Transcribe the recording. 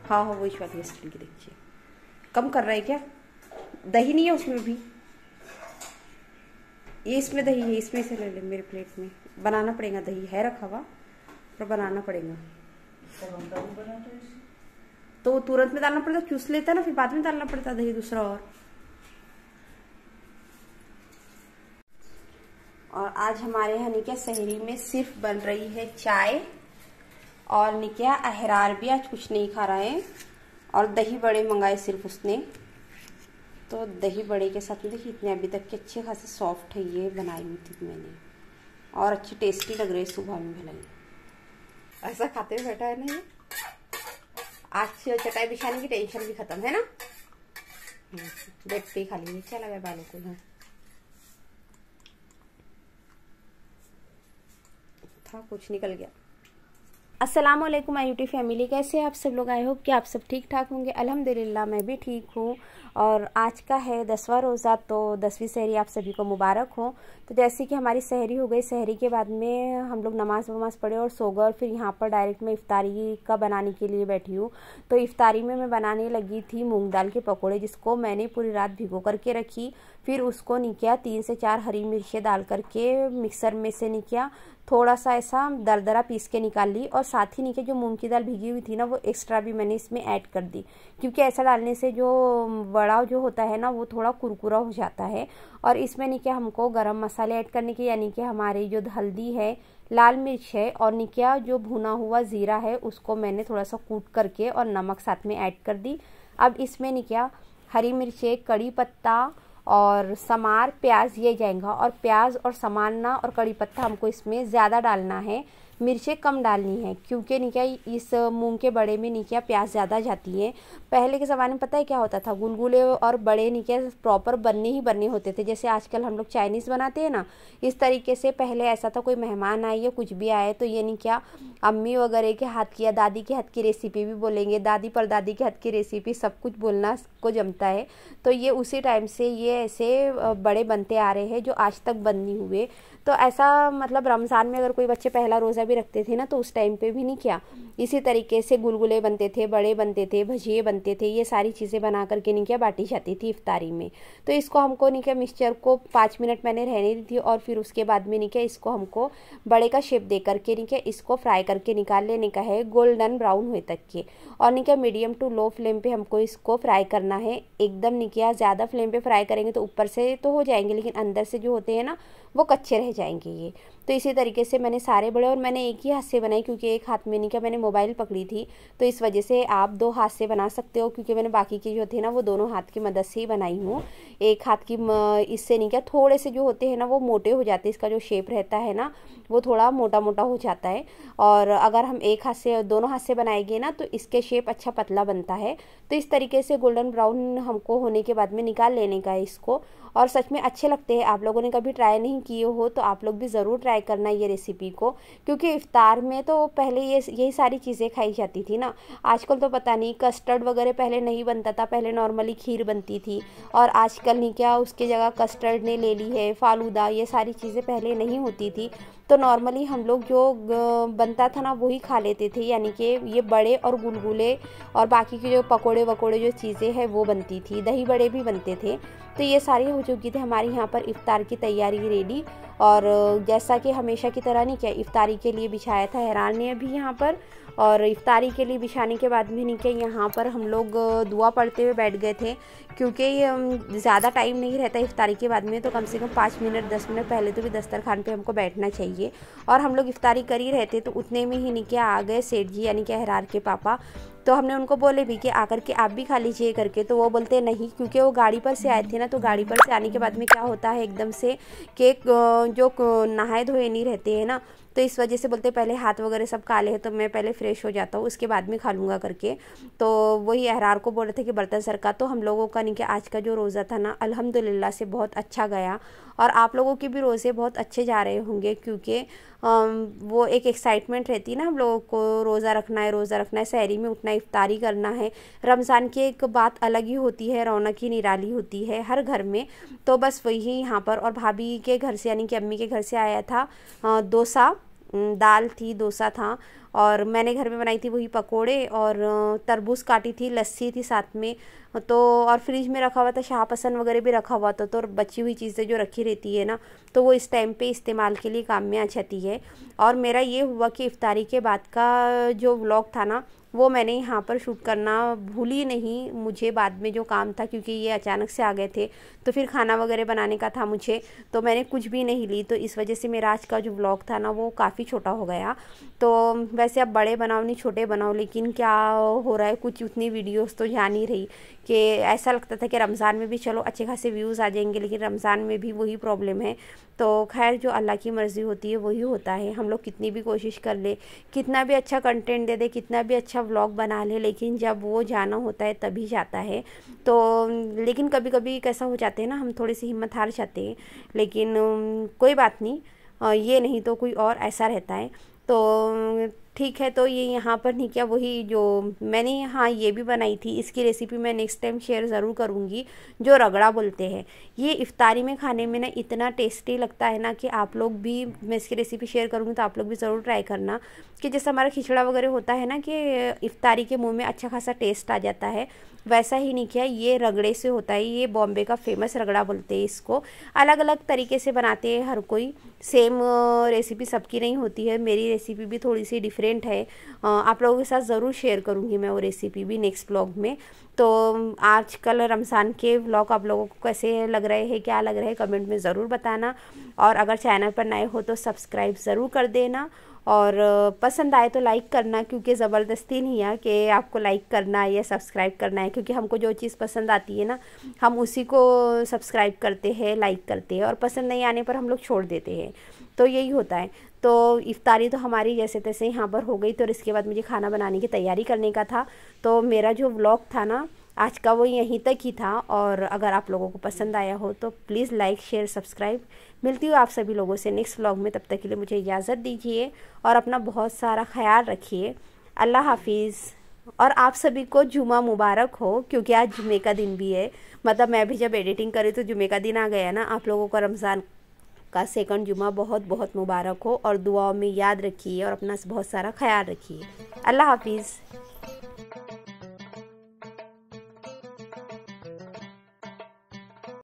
हाँ हाँ वही वाली स्टील की देखिए। कम कर रहा है क्या? दही नहीं है उसमें भी? ये इसमें दही है, इसमें से ले ले। मेरे प्लेट में बनाना पड़ेगा, दही है रखा हुआ पर बनाना पड़ेगा। तो तुरंत में डालना पड़ता, चूस लेता ना, फिर बाद में डालना पड़ता दही दूसरा। और आज हमारे यहाँ निकिया शहरी में सिर्फ बन रही है चाय, और निकिया अहरार भी आज कुछ नहीं खा रहा है। और दही बड़े मंगाए सिर्फ उसने, तो दही बड़े के साथ में देखिए इतने अभी तक के अच्छे खासे सॉफ्ट है, ये बनाई हुई थी मैंने, और अच्छी टेस्टी लग रही है सुबह में भलाई। ऐसा खाते हुए बैठा है ना ये। आज चटाई बिछाने की टेंशन भी खत्म है ना। बेड पे ही खा लीजिए, चला गया बालों को। हाँ था कुछ निकल गया। अस्सलाम वालेकुम माय यूट्यूब फैमिली, कैसे आप सब लोग? आई होप कि आप सब ठीक ठाक होंगे। अल्हम्दुलिल्लाह मैं भी ठीक हूँ। और आज का है 10वां रोज़ा, तो 10वीं सहरी आप सभी को मुबारक हो। तो जैसे कि हमारी सहरी हो गई, सहरी के बाद में हम लोग नमाज वमाज पढ़े और सो गए, और फिर यहाँ पर डायरेक्ट मैं इफ्तारी का बनाने के लिए बैठी हूँ। तो इफ्तारी में मैं बनाने लगी थी मूंग दाल के पकौड़े, जिसको मैंने पूरी रात भिगो करके रखी। फिर उसको निकिया 3 से 4 हरी मिर्चें डाल करके मिक्सर में से निकिया थोड़ा सा ऐसा दरदरा पीस के निकाल ली, और साथ ही नीचे जो मूंग की दाल भिगी हुई थी ना, वो एक्स्ट्रा भी मैंने इसमें ऐड कर दी, क्योंकि ऐसा डालने से जो वड़ा जो होता है ना वो थोड़ा कुरकुरा हो जाता है। और इसमें नीचे हमको गरम मसाले ऐड करने के, यानी कि हमारी जो हल्दी है, लाल मिर्च है, और निकिया जो भुना हुआ ज़ीरा है उसको मैंने थोड़ा सा कूट करके और नमक साथ में ऐड कर दी। अब इसमें निकिया हरी मिर्चें, कड़ी पत्ता और समार प्याज ये जाएगा, और प्याज और समारना और कड़ी पत्ता हमको इसमें ज़्यादा डालना है, मिर्चें कम डालनी है, क्योंकि निकिया इस मूंग के बड़े में निकिया प्याज ज़्यादा जाती है। पहले के ज़माने में पता है क्या होता था, गुलगुले और बड़े निकिया प्रॉपर बनने ही बनने होते थे, जैसे आजकल हम लोग चाइनीज़ बनाते हैं ना, इस तरीके से पहले ऐसा था। कोई मेहमान आए या कुछ भी आए तो ये निकिया अम्मी वगैरह के हाथ की या दादी के हाथ की रेसिपी भी बोलेंगे, दादी परदादी के हाथ की रेसिपी, सब कुछ बोलना को जमता है। तो ये उसी टाइम से ये ऐसे बड़े बनते आ रहे हैं जो आज तक बंद नहीं हुए। तो ऐसा मतलब रमज़ान में अगर कोई बच्चे पहला रोज़ा भी रखते थे ना, तो उस टाइम पे भी नहीं किया, इसी तरीके से गुलगुले बनते थे, बड़े बनते थे, भजिए बनते थे, ये सारी चीज़ें बना करके नहीं किया बाटी जाती थी इफ्तारी में। तो इसको हमको नहीं किया मिक्सचर को 5 मिनट मैंने रहने दी थी, और फिर उसके बाद में नहीं किया इसको हमको बड़े का शेप दे करके नहीं किया इसको फ्राई करके निकाल लेने का है, गोल्डन ब्राउन हुए तक के। और नहीं किया मीडियम टू लो फ्लेम पे हमको इसको फ्राई करना है, एकदम नहीं किया ज़्यादा फ्लेम पे फ्राई करेंगे तो ऊपर से तो हो जाएंगे, लेकिन अंदर से जो होते हैं ना वो कच्चे रह जाएंगे ये। तो इसी तरीके से मैंने सारे बड़े, और मैंने एक ही हाथ से बनाई, क्योंकि एक हाथ में नहीं क्या मैंने मोबाइल पकड़ी थी, तो इस वजह से आप 2 हाथ से बना सकते हो, क्योंकि मैंने बाकी की जो थे ना वो दोनों हाथ की मदद से ही बनाई हूँ। एक हाथ की इससे नहीं क्या थोड़े से जो होते हैं ना वो मोटे हो जाते हैं, इसका जो शेप रहता है ना वो थोड़ा मोटा मोटा हो जाता है। और अगर हम एक हाथ से दोनों हाथ से बनाएंगे ना तो इसके शेप अच्छा पतला बनता है। तो इस तरीके से गोल्डन ब्राउन हमको होने के बाद में निकाल लेने का है इसको, और सच में अच्छे लगते हैं। आप लोगों ने कभी ट्राई नहीं किए हो तो आप लोग भी ज़रूर ट्राई करना ये रेसिपी को, क्योंकि इफ्तार में तो पहले यही सारी चीज़ें खाई जाती थी ना। आजकल तो पता नहीं, कस्टर्ड वगैरह पहले नहीं बनता था, पहले नॉर्मली खीर बनती थी, और आजकल नहीं क्या उसकी जगह कस्टर्ड ने ले ली है, फालूदा, ये सारी चीज़ें पहले नहीं होती थी। तो नॉर्मली हम लोग जो बनता था ना वही खा लेते थे, यानी कि ये बड़े और गुलगुले और बाकी के जो पकोड़े वकोड़े जो चीज़ें हैं वो बनती थी, दही बड़े भी बनते थे। तो ये सारी हो चुकी थी हमारी यहाँ पर इफ्तार की तैयारी रेडी। और जैसा कि हमेशा की तरह नहीं क्या इफ्तारी के लिए बिछाया था हैरान ने अभी यहाँ पर, और इफ्तारी के लिए बिछाने के बाद भी नहीं क्या यहाँ पर हम लोग दुआ पढ़ते हुए बैठ गए थे, क्योंकि ज़्यादा टाइम नहीं रहता इफ्तारी के बाद में, तो कम से कम 5 मिनट 10 मिनट पहले तो भी दस्तरखान पे हमको बैठना चाहिए। और हम लोग इफ्तारी कर ही रहते, तो उतने में ही नहीं क्या आ गए सेठ जी, यानी कि अहरार के पापा। तो हमने उनको बोले भी कि आकर के आप भी खा लीजिए करके, तो वो बोलते नहीं, क्योंकि वो गाड़ी पर से आए थे ना, तो गाड़ी पर से आने के बाद में क्या होता है एकदम से केक जो नहाए धोए नहीं रहते हैं ना, तो इस वजह से बोलते पहले हाथ वगैरह सब काले हैं तो मैं पहले फ्रेश हो जाता हूँ उसके बाद में खा लूँगा करके। तो वही अहरार को बोल रहे थे कि बर्तन सर का। तो हम लोगों का नहीं कि आज का जो रोज़ा था ना अल्हम्दुलिल्लाह से बहुत अच्छा गया, और आप लोगों के भी रोज़े बहुत अच्छे जा रहे होंगे, क्योंकि वो एक एक्साइटमेंट रहती है ना हम लोगों को, रोज़ा रखना है, रोज़ा रखना है, सहरी में उठना, इफ्तारी करना है। रमज़ान की एक बात अलग ही होती है, रौनक ही निराली होती है हर घर में। तो बस वही यहाँ पर, और भाभी के घर से यानी कि अम्मी के घर से आया था डोसा दाल थी, डोसा था, और मैंने घर में बनाई थी वही पकोड़े, और तरबूज काटी थी, लस्सी थी साथ में। तो और फ्रिज में रखा हुआ था शाहपसन वगैरह भी रखा हुआ था। तो बची हुई चीज़ें जो रखी रहती है ना, तो वो इस टाइम पे इस्तेमाल के लिए काम में आ जाती है। और मेरा ये हुआ कि इफ्तारी के बाद का जो व्लॉग था ना, वो मैंने यहाँ पर शूट करना भूली नहीं। मुझे बाद में जो काम था, क्योंकि ये अचानक से आ गए थे, तो फिर खाना वगैरह बनाने का था मुझे, तो मैंने कुछ भी नहीं ली। तो इस वजह से मेरा आज का जो व्लॉग था ना, वो काफ़ी छोटा हो गया। तो वैसे अब बड़े बनाओ नहीं छोटे बनाओ, लेकिन क्या हो रहा है, कुछ उतनी वीडियोस तो जा नहीं रही। कि ऐसा लगता था कि रमज़ान में भी चलो अच्छे खासे व्यूज़ आ जाएंगे, लेकिन रमज़ान में भी वही प्रॉब्लम है। तो खैर, जो अल्लाह की मर्ज़ी होती है वही होता है। हम लोग कितनी भी कोशिश कर ले, कितना भी अच्छा कंटेंट दे दे, कितना भी अच्छा व्लॉग बना ले, लेकिन जब वो जाना होता है तभी जाता है। तो लेकिन कभी कभी कैसा हो जाते हैं ना, हम थोड़ी सी हिम्मत हार जाते हैं, लेकिन कोई बात नहीं, ये नहीं तो कोई और ऐसा रहता है। तो ठीक है, तो ये यहाँ पर नहीं, क्या वही जो मैंने यहाँ ये भी बनाई थी, इसकी रेसिपी मैं नेक्स्ट टाइम शेयर ज़रूर करूँगी। जो रगड़ा बोलते हैं, ये इफ्तारी में खाने में ना इतना टेस्टी लगता है ना, कि आप लोग भी, मैं इसकी रेसिपी शेयर करूँगी तो आप लोग भी ज़रूर ट्राई करना। कि जैसे हमारा खिचड़ा वगैरह होता है ना, कि इफ्तारी के मुँह में अच्छा खासा टेस्ट आ जाता है, वैसा ही नहीं, क्या ये रगड़े से होता है। ये बॉम्बे का फेमस रगड़ा बोलते हैं इसको। अलग अलग तरीके से बनाते हैं हर कोई, सेम रेसिपी सबकी नहीं होती है। मेरी रेसिपी भी थोड़ी सी डिफरेंट है, आप लोगों के साथ ज़रूर शेयर करूँगी मैं वो रेसिपी भी नेक्स्ट व्लॉग में। तो आजकल रमज़ान के व्लॉग आप लोगों को कैसे लग रहे हैं, क्या लग रहे हैं, कमेंट में ज़रूर बताना। और अगर चैनल पर नए हो तो सब्सक्राइब ज़रूर कर देना, और पसंद आए तो लाइक करना, क्योंकि ज़बरदस्ती नहीं है कि आपको लाइक करना है या सब्सक्राइब करना है, क्योंकि हमको जो चीज़ पसंद आती है ना, हम उसी को सब्सक्राइब करते हैं, लाइक करते हैं, और पसंद नहीं आने पर हम लोग छोड़ देते हैं। तो यही होता है। तो इफ्तारी तो हमारी जैसे तैसे यहाँ पर हो गई, तो इसके बाद मुझे खाना बनाने की तैयारी करने का था। तो मेरा जो व्लॉग था ना आज का, वो यहीं तक ही था। और अगर आप लोगों को पसंद आया हो तो प्लीज़ लाइक शेयर सब्सक्राइब। मिलती हूँ आप सभी लोगों से नेक्स्ट व्लॉग में, तब तक के लिए मुझे इजाज़त दीजिए, और अपना बहुत सारा ख्याल रखिए। अल्लाह हाफिज़। और आप सभी को जुमा मुबारक हो, क्योंकि आज जुमे का दिन भी है। मतलब मैं भी जब एडिटिंग करी तो जुमे का दिन आ गया ना। आप लोगों को रमज़ान का सेकंड जुमा बहुत बहुत मुबारक हो, और दुआओं में याद रखिए, और अपना बहुत सारा ख्याल रखिए। अल्लाह हाफिज़।